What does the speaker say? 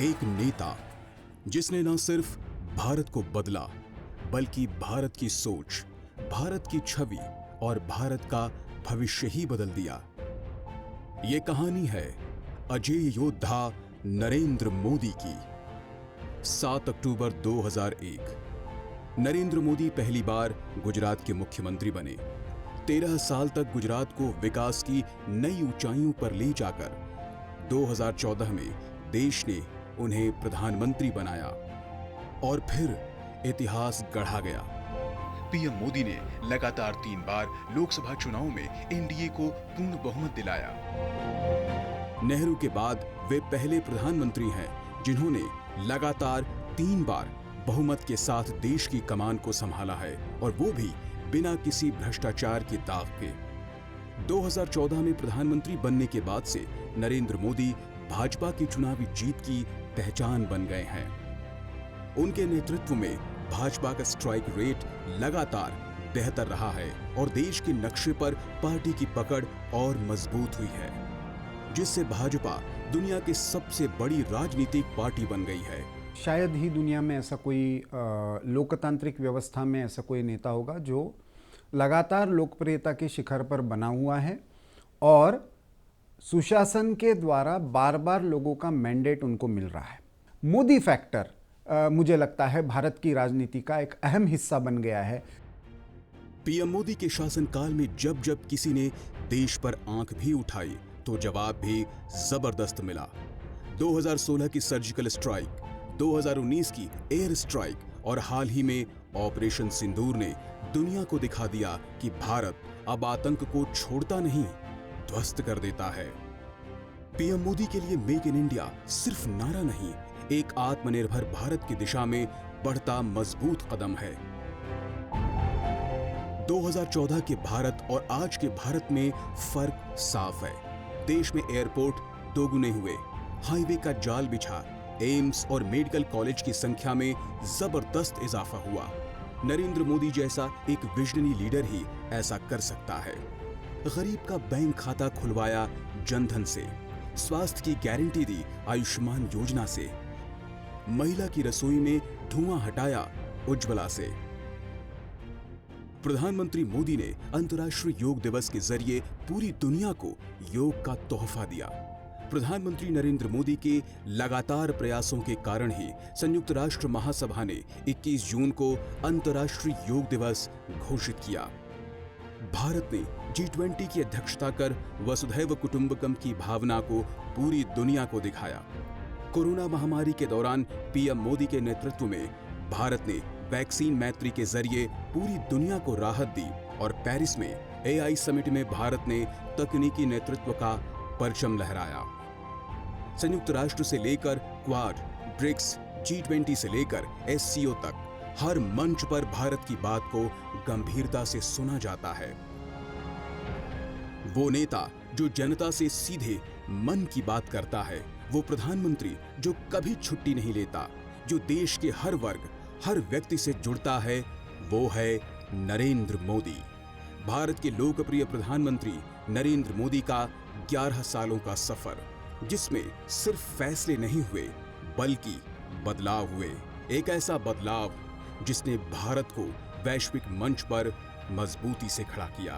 एक नेता जिसने न सिर्फ भारत को बदला बल्कि भारत की सोच, भारत की छवि और भारत का भविष्य ही बदल दिया। ये कहानी है अजेय योद्धा नरेंद्र मोदी की। 7 अक्टूबर 2001 नरेंद्र मोदी पहली बार गुजरात के मुख्यमंत्री बने। 13 साल तक गुजरात को विकास की नई ऊंचाइयों पर ले जाकर 2014 में देश ने उन्हें प्रधानमंत्री बनाया और फिर इतिहास गढ़ा गया। पीएम मोदी ने लगातार 3 बार लोकसभा चुनाव में एनडीए को पूर्ण बहुमत दिलाया। नेहरू के बाद वे पहले प्रधानमंत्री हैं जिन्होंने लगातार 3 बार बहुमत के साथ देश की कमान को संभाला है, और वो भी बिना किसी भ्रष्टाचार के दाग के। 2014 में प्रधानमंत्री बनने के बाद से नरेंद्र मोदी भाजपा की चुनावी जीत की पहचान बन गए हैं। उनके नेतृत्व में भाजपा का स्ट्राइक रेट लगातार बेहतर रहा है और देश के नक्शे पर पार्टी की पकड़ और मजबूत हुई है, जिससे भाजपा दुनिया की सबसे बड़ी राजनीतिक पार्टी बन गई है। शायद ही दुनिया में ऐसा कोई लोकतांत्रिक व्यवस्था में ऐसा कोई नेता होगा जो लगातार लोकप्रियता के शिखर पर बना हुआ है और सुशासन के द्वारा बार बार लोगों का मैंडेट उनको मिल रहा है। मोदी फैक्टर मुझे लगता है भारत की राजनीति का एक अहम हिस्सा बन गया है। पीएम मोदी के शासनकाल में जब जब किसी ने देश पर आंख भी उठाई तो जवाब भी जबरदस्त मिला। 2016 की सर्जिकल स्ट्राइक, 2019 की एयर स्ट्राइक और हाल ही में ऑपरेशन सिंदूर ने दुनिया को दिखा दिया कि भारत अब आतंक को छोड़ता नहीं, ध्वस्त कर देता है। पीएम मोदी के लिए मेक इन इंडिया सिर्फ नारा नहीं, एक आत्मनिर्भर भारत की दिशा में बढ़ता मजबूत कदम है। 2014 के भारत और आज के भारत में फर्क साफ है। देश में एयरपोर्ट दोगुने हुए, हाईवे का जाल बिछा, एम्स और मेडिकल कॉलेज की संख्या में जबरदस्त इजाफा हुआ। नरेंद्र मोदी जैसा एक विजनरी लीडर ही ऐसा कर सकता है। गरीब का बैंक खाता खुलवाया जनधन से, स्वास्थ्य की गारंटी दी आयुष्मान योजना से, महिला की रसोई में धुआं हटाया उज्ज्वला से। प्रधानमंत्री मोदी ने अंतर्राष्ट्रीय योग दिवस के जरिए पूरी दुनिया को योग का तोहफा दिया। प्रधानमंत्री नरेंद्र मोदी के लगातार प्रयासों के कारण ही संयुक्त राष्ट्र महासभा ने 21 जून को अंतर्राष्ट्रीय योग दिवस घोषित किया। भारत ने G20 की अध्यक्षता कर वसुधैव कुटुंबकम की भावना को पूरी दुनिया को दिखाया। कोरोना महामारी के दौरान पीएम मोदी के नेतृत्व में भारत ने वैक्सीन मैत्री के जरिए पूरी दुनिया को राहत दी और पेरिस में AI समिट में भारत ने तकनीकी नेतृत्व का परचम लहराया। संयुक्त राष्ट्र से लेकर क्वाड, ब्रिक्स, G20 से लेकर SCO तक हर मंच पर भारत की बात को गंभीरता से सुना जाता है। वो नेता जो जनता से सीधे मन की बात करता है, वो प्रधानमंत्री जो कभी छुट्टी नहीं लेता, जो देश के हर वर्ग, हर व्यक्ति से जुड़ता है, वो है नरेंद्र मोदी। भारत के लोकप्रिय प्रधानमंत्री नरेंद्र मोदी का 11 सालों का सफर, जिसमें सिर्फ फैसले नहीं हुए बल्कि बदलाव हुए। एक ऐसा बदलाव जिसने भारत को वैश्विक मंच पर मजबूती से खड़ा किया।